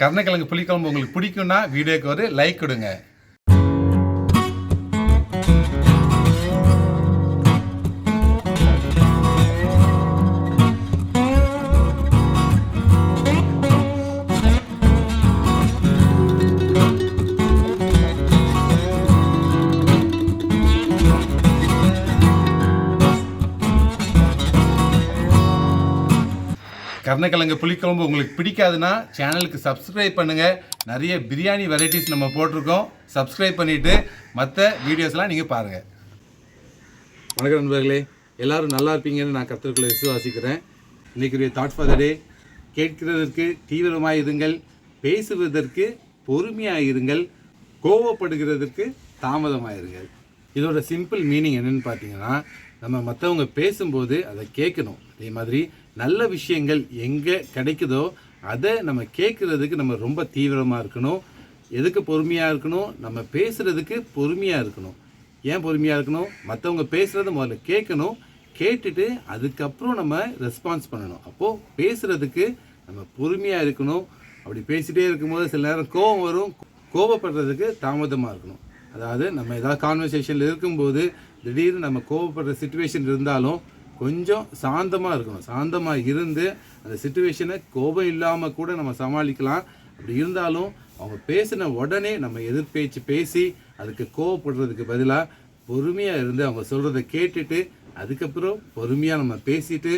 கருணக்கிழங்கு புளிக்குழம்பு உங்களுக்கு பிடிக்கும்னா வீடியோக்கு ஒரு லைக் கொடுங்க. கருணக்கிழங்கு புளிக்குழம்பு உங்களுக்கு பிடிக்காதுன்னா சேனலுக்கு சப்ஸ்கிரைப் பண்ணுங்கள். நிறைய பிரியாணி வெரைட்டிஸ் நம்ம போட்டிருக்கோம். சப்ஸ்கிரைப் பண்ணிவிட்டு மற்ற வீடியோஸ்லாம் நீங்கள் பாருங்கள். வணக்கம் நண்பர்களே, எல்லோரும் நல்லா இருப்பீங்கன்னு நான் கர்த்தருக்குள்ள விசுவாசிக்கிறேன். இன்றைக்குரிய தாட் ஃபார் த டே: கேட்கிறதற்கு தீவிரமாக இருங்கள், பேசுவதற்கு பொறுமையாக இருங்கள், கோவப்படுகிறதற்கு தாமதமாயிருங்கள். இதோட சிம்பிள் மீனிங் என்னென்னு பார்த்தீங்கன்னா, நம்ம மற்றவங்க பேசும்போது அதை கேட்கணும். அதே மாதிரி நல்ல விஷயங்கள் எங்கே கிடைக்குதோ அதை நம்ம கேட்குறதுக்கு நம்ம ரொம்ப தீவிரமாக இருக்கணும். எதுக்கு பொறுமையாக இருக்கணும்? நம்ம பேசுகிறதுக்கு பொறுமையாக இருக்கணும். ஏன் பொறுமையாக இருக்கணும்? மற்றவங்க பேசுகிறத முதல்ல கேட்கணும். கேட்டுட்டு அதுக்கப்புறம் நம்ம ரெஸ்பான்ஸ் பண்ணணும். அப்போது பேசுகிறதுக்கு நம்ம பொறுமையாக இருக்கணும். அப்படி பேசிகிட்டே இருக்கும்போது சில நேரம் கோபம் வரும். கோபப்படுறதுக்கு தாமதமாக இருக்கணும். அதாவது நம்ம ஏதாவது கான்வர்சேஷனில் இருக்கும்போது திடீர்னு நம்ம கோபப்படுற சிச்சுவேஷன் இருந்தாலும் கொஞ்சம் சாந்தமாக இருக்கணும். சாந்தமாக இருந்து அந்த சிச்சுவேஷனை கோபம் இல்லாமல் கூட நம்ம சமாளிக்கலாம். அப்படி இருந்தாலும் அவங்க பேசின உடனே நம்ம எதிர்பேச்சு பேசி அதுக்கு கோவப்படுறதுக்கு பதிலாக பொறுமையாக இருந்து அவங்க சொல்கிறத கேட்டுட்டு அதுக்கப்புறம் பொறுமையாக நம்ம பேசிட்டு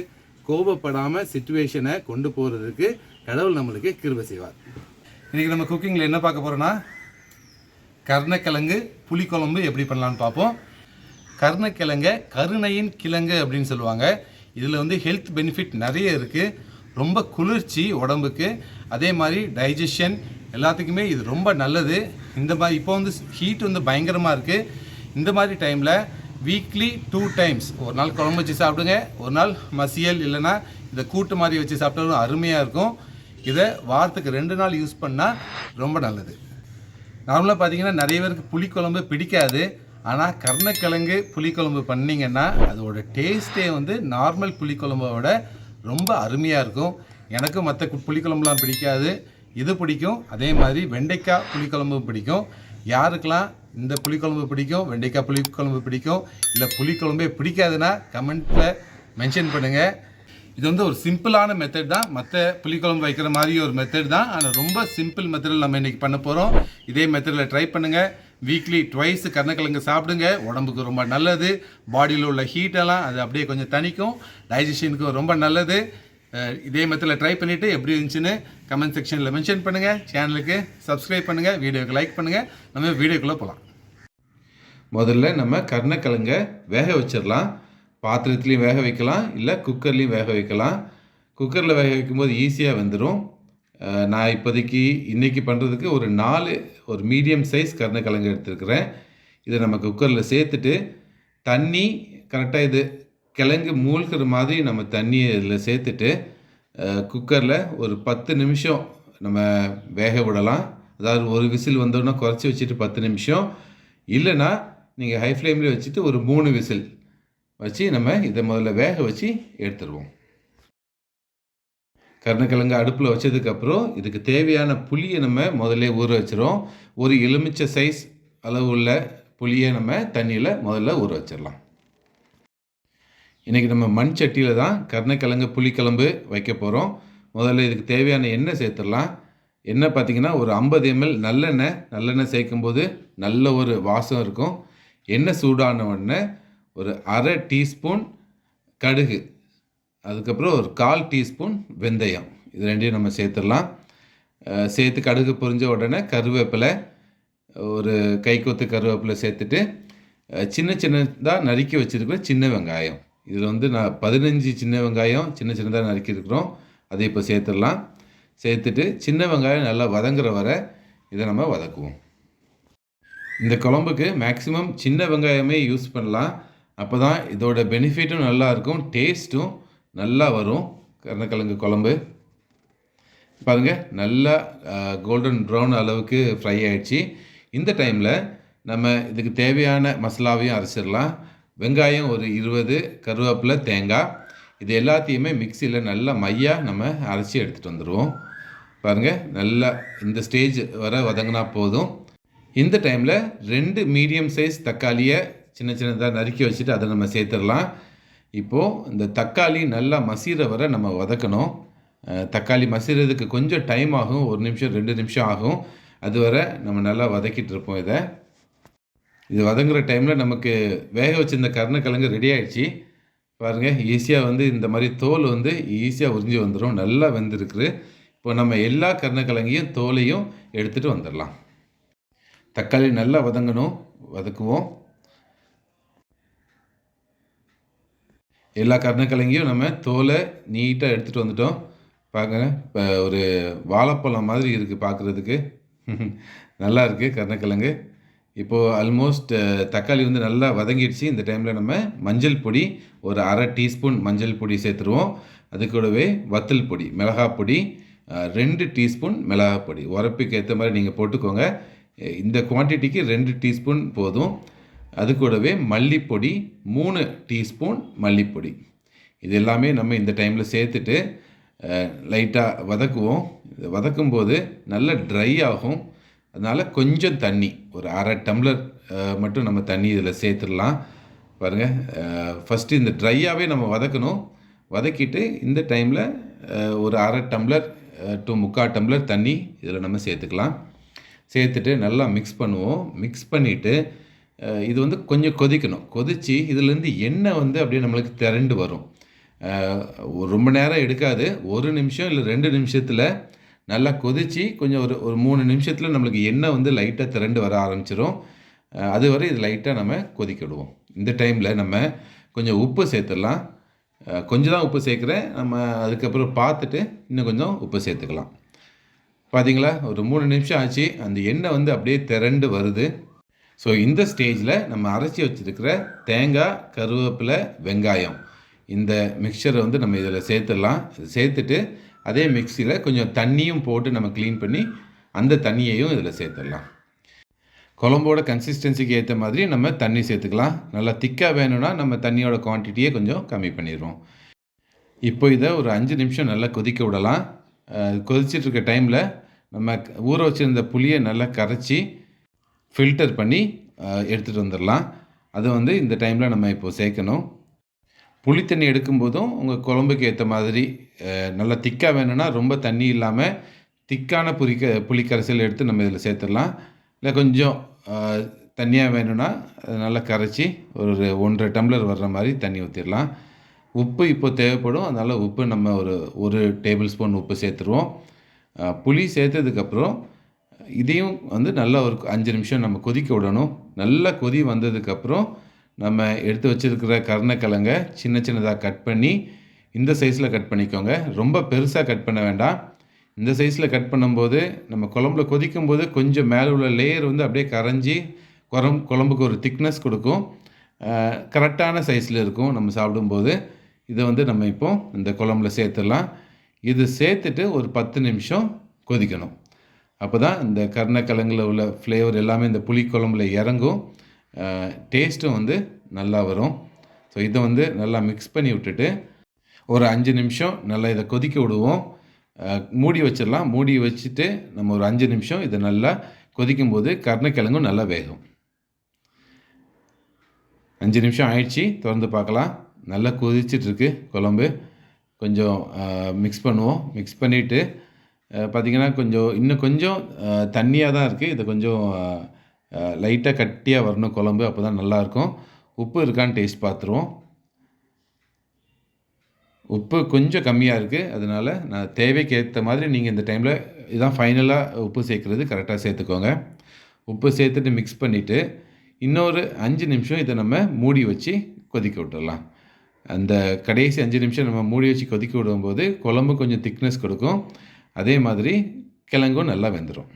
கோபப்படாமல் சிச்சுவேஷனை கொண்டு போகிறதுக்கு கடவுள் நம்மளுக்கு கிருபை செய்வார். இன்றைக்கி நம்ம குக்கிங்கில் என்ன பார்க்க போகிறோன்னா, கருணக்கிழங்கு புளிக்குழம்பு எப்படி பண்ணலான்னு பார்ப்போம். கருணக்கிழங்க கருணையின் கிழங்கு அப்படின்னு சொல்லுவாங்க. இதில் வந்து ஹெல்த் பெனிஃபிட் நிறைய இருக்குது. ரொம்ப குளிர்ச்சி உடம்புக்கு, அதே மாதிரி டைஜஷன் எல்லாத்துக்குமே இது ரொம்ப நல்லது. இந்த மாதிரி இப்போ வந்து ஹீட் வந்து பயங்கரமாக இருக்குது. இந்த மாதிரி டைமில் வீக்லி 2 times ஒரு நாள் குழம்பு வச்சு சாப்பிடுங்க, ஒரு நாள் மசியல் இல்லைன்னா இதை கூட்டு மாதிரி வச்சு சாப்பிட்டாலும் அருமையாக இருக்கும். இதை வாரத்துக்கு 2 நாள் யூஸ் பண்ணால் ரொம்ப நல்லது. நார்மலாக பார்த்தீங்கன்னா நிறைய பேருக்கு புளிக்குழம்பு பிடிக்காது. ஆனால் கருணக்கிழங்கு புளிக்குழம்பு பண்ணிங்கன்னா அதோட டேஸ்ட்டே வந்து நார்மல் புளிக்குழம்போட ரொம்ப அருமையாக இருக்கும். எனக்கும் மற்ற புளிக்குழம்புலாம் பிடிக்காது, இது பிடிக்கும். அதே மாதிரி வெண்டைக்காய் புளிக்குழம்பு பிடிக்கும். யாருக்கெல்லாம் இந்த புளிக்குழம்பு பிடிக்கும், வெண்டைக்காய் புளிக்குழம்பு பிடிக்கும், இல்லை புளிக்குழம்பே பிடிக்காதுன்னா கமெண்ட்டில் மென்ஷன் பண்ணுங்கள். இது வந்து ஒரு சிம்பிளான மெத்தட் தான். மற்ற புளிக்குழம்பு வைக்கிற மாதிரி ஒரு மெத்தட் தான், ஆனால் ரொம்ப சிம்பிள் மெத்தடில் நம்ம இன்றைக்கி பண்ண போகிறோம். இதே மெத்தடில் ட்ரை பண்ணுங்கள். வீக்லி 2 கருணக்கிழங்கு சாப்பிடுங்க. உடம்புக்கு ரொம்ப நல்லது. பாடியில் உள்ள ஹீட்டெல்லாம் அது அப்படியே கொஞ்சம் தணிக்கும். டைஜஷனுக்கு ரொம்ப நல்லது. இதே மெத்தடில் ட்ரை பண்ணிவிட்டு எப்படி இருந்துச்சுன்னு கமெண்ட் செக்ஷனில் மென்ஷன் பண்ணுங்கள். சேனலுக்கு சப்ஸ்கிரைப் பண்ணுங்கள், வீடியோக்கு லைக் பண்ணுங்கள். நம்ம வீடியோக்குள்ளே போகலாம். முதல்ல நம்ம கருணக்கிழங்கை வேக வச்சிடலாம். பாத்திரத்துலேயும் வேக வைக்கலாம், இல்லை குக்கர்லேயும் வேக வைக்கலாம். குக்கரில் வேக வைக்கும்போது ஈஸியாக வந்துடும். நான் இப்போதைக்கு இன்றைக்கி பண்ணுறதுக்கு ஒரு மீடியம் சைஸ் கருணக்கிழங்கு எடுத்துருக்கிறேன். இதை நம்ம குக்கரில் சேர்த்துட்டு தண்ணி கரெக்டாக இது கிழங்கு மூழ்கிற மாதிரி நம்ம தண்ணியை இதில் சேர்த்துட்டு குக்கரில் ஒரு 10 நிமிஷம் நம்ம வேக விடலாம். அதாவது ஒரு விசில் வந்தோன்னா குறைச்சி வச்சுட்டு 10 நிமிஷம், இல்லைன்னா நீங்கள் ஹை ஃப்ளேம்லேயே வச்சுட்டு ஒரு 3 விசில் வச்சு நம்ம இதை முதல்ல வேக வச்சு எடுத்துருவோம். கருணக்கிழங்கு அடுப்பில் வச்சதுக்கப்புறம் இதுக்கு தேவையான புளியை நம்ம முதல்ல ஊற வச்சிரும். ஒரு எலுமிச்சை சைஸ் அளவு உள்ள புளியை நம்ம தண்ணியில் முதல்ல ஊற வச்சிடலாம். இன்றைக்கி நம்ம மண் சட்டியில் தான் கருணக்கிழங்கு புளிக்குழம்பு வைக்க போகிறோம். முதல்ல இதுக்கு தேவையான எண்ணெய் சேர்த்துடலாம். எண்ணெய் பார்த்திங்கன்னா ஒரு 50 ml நல்லெண்ணெய் சேர்க்கும்போது நல்ல ஒரு வாசம் இருக்கும். எண்ணெய் சூடான உடனே ஒரு 1/2 டீஸ்பூன் கடுகு, அதுக்கப்புறம் ஒரு 1/4 டீஸ்பூன் வெந்தயம், இது ரெண்டையும் நம்ம சேர்த்துடலாம். சேர்த்து கடுகு பொரிஞ்ச உடனே கருவேப்பிலை, ஒரு கைக்கொத்து கருவேப்பிலை சேர்த்துட்டு சின்னதாக நறுக்கி வச்சுருக்கிற சின்ன வெங்காயம், இதில் வந்து நான் 15 சின்ன வெங்காயம் சின்னதாக நறுக்கியிருக்கிறோம். அதை இப்போ சேர்த்துடலாம். சேர்த்துட்டு சின்ன வெங்காயம் நல்லா வதங்குற வரை இதை நம்ம வதக்குவோம். இந்த குழம்புக்கு மேக்ஸிமம் சின்ன வெங்காயமே யூஸ் பண்ணலாம். அப்போ தான் இதோட பெனிஃபிட்டும் நல்லாயிருக்கும், டேஸ்ட்டும் நல்லா வரும். கருணக்கிழங்கு குழம்பு பாருங்கள், நல்லா கோல்டன் ப்ரௌன் அளவுக்கு ஃப்ரை ஆகிடுச்சு. இந்த டைமில் நம்ம இதுக்கு தேவையான மசாலாவையும் அரைச்சிடலாம். வெங்காயம் ஒரு 20, கருவேப்பிலை, தேங்காய், இது எல்லாத்தையுமே மிக்சியில் நல்லா மையாக நம்ம அரைச்சி எடுத்துகிட்டு வந்துடுவோம். பாருங்கள், நல்லா இந்த ஸ்டேஜ் வர வதங்கினா போதும். இந்த டைமில் 2 மீடியம் சைஸ் தக்காளியை சின்ன சின்னதாக நறுக்கி வச்சுட்டு அதை நம்ம சேர்த்துடலாம். இப்போது இந்த தக்காளி நல்லா மசிகிற வரை நம்ம வதக்கணும். தக்காளி மசிகிறதுக்கு கொஞ்சம் டைம் ஆகும், 1 நிமிஷம் 2 நிமிஷம் ஆகும். அதுவரை நம்ம நல்லா வதக்கிட்டு இருப்போம். இது வதங்குற டைமில் நமக்கு வேக வச்சுருந்த கருணக்கிழங்கு ரெடி ஆகிடுச்சு. பாருங்கள், ஈஸியாக இந்த மாதிரி தோல் ஈஸியாக உறிஞ்சி வந்துடும். நல்லா வெந்திருக்குது. இப்போ நம்ம எல்லா கருணக்கிழங்கையும் தோலையும் எடுத்துகிட்டு வந்துடலாம். தக்காளி நல்லா வதக்குவோம். எல்லா கருணக்கிழங்கையும் நம்ம தோலை நீட்டாக எடுத்துகிட்டு வந்துட்டோம். பாருங்க, இப்போ ஒரு வாழைப்பழம் மாதிரி இருக்குது பார்க்குறதுக்கு. நல்லா இருக்குது கருணக்கிழங்கு. இப்போது ஆல்மோஸ்ட் தக்காளி நல்லா வதங்கிடுச்சு. இந்த டைமில் நம்ம மஞ்சள் பொடி ஒரு 1/2 டீஸ்பூன் மஞ்சள் பொடி சேர்த்துருவோம். அது கூடவே வத்தல் பொடி, மிளகாய் பொடி 2 டீஸ்பூன் மிளகாய் பொடி. உரப்புக்கு ஏற்ற மாதிரி நீங்கள் போட்டுக்கோங்க. இந்த குவான்டிட்டிக்கு 2 டீஸ்பூன் போதும். அது கூடவே மல்லிப்பொடி 3 டீஸ்பூன் மல்லிப்பொடி. இது எல்லாமே நம்ம இந்த டைமில் சேர்த்துட்டு லைட்டாக வதக்குவோம். வதக்கும்போது நல்லா ட்ரை ஆகும். அதனால் கொஞ்சம் தண்ணி, ஒரு 1/2 டம்ளர் மட்டும் நம்ம தண்ணி இதில் சேர்த்துடலாம். பாருங்கள், ஃபஸ்ட்டு இந்த ட்ரையாகவே நம்ம வதக்கணும். வதக்கிட்டு இந்த டைமில் ஒரு 1/2 டம்ளர் டு 3/4 டம்ளர் தண்ணி இதில் நம்ம சேர்த்துக்கலாம். சேர்த்துட்டு நல்லா மிக்ஸ் பண்ணுவோம். மிக்ஸ் பண்ணிவிட்டு இது கொஞ்சம் கொதிக்கணும். கொதித்து இதுலேருந்து எண்ணெய் அப்படியே நம்மளுக்கு திரண்டு வரும். ரொம்ப நேரம் எடுக்காது. 1 நிமிஷம் இல்லை 2 நிமிஷத்தில் நல்லா கொதித்து கொஞ்சம் ஒரு 3 நிமிஷத்தில் நம்மளுக்கு எண்ணெய் லைட்டாக திரண்டு வர ஆரம்பிச்சிடும். அதுவரை இது லைட்டாக நம்ம கொதிக்க விடுவோம். இந்த டைமில் நம்ம கொஞ்சம் உப்பு சேர்த்துடலாம். கொஞ்சம் தான் உப்பு சேர்க்குறேன். நம்ம அதுக்கப்புறம் பார்த்துட்டு இன்னும் கொஞ்சம் உப்பு சேர்த்துக்கலாம். பார்த்தீங்களா, ஒரு 3 நிமிஷம் ஆச்சு. அந்த எண்ணெய் அப்படியே திரண்டு வருது. ஸோ இந்த ஸ்டேஜில் நம்ம அரைச்சி வச்சுருக்கிற தேங்காய், கருவேப்பிலை, வெங்காயம் இந்த மிக்சரை நம்ம இதில் சேர்த்துடலாம். சேர்த்துட்டு அதே மிக்சியில் கொஞ்சம் தண்ணியும் போட்டு நம்ம க்ளீன் பண்ணி அந்த தண்ணியையும் இதில் சேர்த்துடலாம். குழம்போட கன்சிஸ்டன்சிக்கு ஏற்ற மாதிரி நம்ம தண்ணி சேர்த்துக்கலாம். நல்லா திக்காக வேணும்னா நம்ம தண்ணியோட குவான்டிட்டியை கொஞ்சம் கம்மி பண்ணிடுவோம். இப்போ இதை ஒரு 5 நிமிஷம் நல்லா கொதிக்க விடலாம். கொதிச்சிட்ருக்க டைமில் நம்ம ஊற வச்சுருந்த புளியை நல்லா கரைச்சி ஃபில்டர் பண்ணி எடுத்துகிட்டு வந்துடலாம். அதை இந்த டைமில் நம்ம இப்போது சேர்க்கணும். புளி தண்ணி எடுக்கும்போதும் உங்கள் குழம்புக்கு ஏற்ற மாதிரி நல்லா திக்காக வேணும்னா ரொம்ப தண்ணி இல்லாமல் திக்கான புளிக்கரைசல் எடுத்து நம்ம இதில் சேர்த்துடலாம். இல்லை கொஞ்சம் தண்ணியாக வேணும்னா நல்லா கரைச்சி ஒரு 1.5 டம்ளர் வர்ற மாதிரி தண்ணி ஊற்றிடலாம். உப்பு இப்போ தேவைப்படும். அதனால் உப்பு நம்ம ஒரு டேபிள் ஸ்பூன் உப்பு சேர்த்துருவோம். புளி சேர்த்ததுக்கப்புறம் இதையும் நல்லா ஒரு 5 நிமிஷம் நம்ம கொதிக்க விடணும். நல்லா கொதி வந்ததுக்கப்புறம் நம்ம எடுத்து வச்சுருக்கிற கருணக்கிழங்கை சின்ன சின்னதாக கட் பண்ணி இந்த சைஸில் கட் பண்ணிக்கோங்க. ரொம்ப பெருசாக கட் பண்ண வேண்டாம். இந்த சைஸில் கட் பண்ணும்போது நம்ம குழம்புல கொதிக்கும்போது கொஞ்சம் மேலே உள்ள லேயர் அப்படியே கரைஞ்சி குழம்புக்கு ஒரு திக்னஸ் கொடுக்கும். கரெக்டான சைஸில் இருக்கும் நம்ம சாப்பிடும்போது. இதை நம்ம இப்போ இந்த குழம்புல சேர்த்துடலாம். இது சேர்த்துட்டு ஒரு 10 நிமிஷம் கொதிக்கணும். அப்போ தான் இந்த கருணக்கிழங்குல உள்ள ஃப்ளேவர் எல்லாமே இந்த புளி குழம்புல இறங்கும். டேஸ்ட்டும் நல்லா வரும். ஸோ இதை நல்லா மிக்ஸ் பண்ணி விட்டுட்டு ஒரு 5 நிமிஷம் நல்லா இதை கொதிக்க விடுவோம். மூடி வச்சிடலாம். மூடி வச்சுட்டு நம்ம ஒரு 5 நிமிஷம் இதை நல்லா கொதிக்கும்போது கருணக்கிழங்கும் நல்லா வேகும். 5 நிமிஷம் ஆயிடுச்சு. திறந்து பார்க்கலாம். நல்லா கொதிச்சிட்ருக்கு குழம்பு. கொஞ்சம் மிக்ஸ் பண்ணுவோம். மிக்ஸ் பண்ணிவிட்டு பார்த்திங்கன்னா இன்னும் கொஞ்சம் தண்ணியாக தான் இருக்குது. இதை கொஞ்சம் லைட்டாக கட்டியாக வரணும் குழம்பு. அப்போ தான் நல்லாயிருக்கும். உப்பு இருக்கான்னு டேஸ்ட் பார்த்துருவோம். உப்பு கொஞ்சம் கம்மியாக இருக்குது. அதனால் நான் தேவைக்கு ஏற்ற மாதிரி நீங்கள் இந்த டைமில் இதுதான் ஃபைனலாக உப்பு சேர்க்குறது, கரெக்டாக சேர்த்துக்கோங்க. உப்பு சேர்த்துட்டு மிக்ஸ் பண்ணிவிட்டு இன்னொரு 5 நிமிஷம் இதை நம்ம மூடி வச்சு கொதிக்க விட்டுடலாம். அந்த கடைசி 5 நிமிஷம் நம்ம மூடி வச்சு கொதிக்க விடும்போது குழம்பு கொஞ்சம் திக்னஸ் கொடுக்கும். அதே மாதிரி கிழங்கும் நல்லா வெந்துடும்.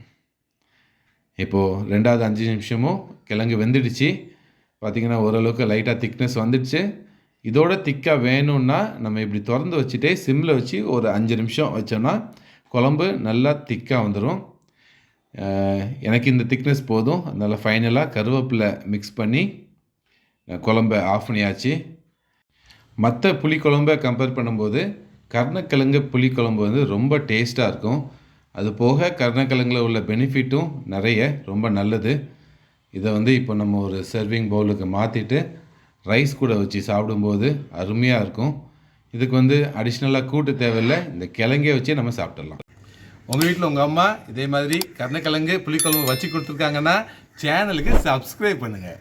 இப்போது 2வது 5 நிமிஷமும் கிழங்கு வெந்துடுச்சு. பார்த்திங்கன்னா ஓரளவுக்கு லைட்டாக திக்னஸ் வந்துடுச்சு. இதோட திக்காக வேணும்னா நம்ம இப்படி திறந்து வச்சுட்டே சிம்மில் வச்சு ஒரு 5 நிமிஷம் வச்சோம்னா குழம்பு நல்லா திக்காக வந்துடும். எனக்கு இந்த திக்னஸ் போதும். அதனால் ஃபைனலாக கருவேப்பிலை மிக்ஸ் பண்ணி குழம்பை ஆஃப் பண்ணியாச்சு. மற்ற புளிக்குழம்பை கம்பேர் பண்ணும்போது கருணக்கிழங்கு புளிக்குழம்பு ரொம்ப டேஸ்ட்டாக இருக்கும். அது போக கருணக்கிழங்குல உள்ள பெனிஃபிட்டும் நிறைய ரொம்ப நல்லது. இதை வந்து இப்போ நம்ம ஒரு சர்விங் பவுலுக்கு மாற்றிட்டு ரைஸ் கூட வச்சு சாப்பிடும்போது அருமையாக இருக்கும். இதுக்கு வந்து அடிஷ்னலாக கூட்டு தேவையில்லை, இந்த கிழங்கே வச்சே நம்ம சாப்பிட்றலாம். உங்கள் வீட்டில் உங்கள் அம்மா இதே மாதிரி கருணக்கிழங்கு புளிக்குழம்பு வச்சு கொடுத்துருக்காங்கன்னா சேனலுக்கு சப்ஸ்கிரைப் பண்ணுங்கள்.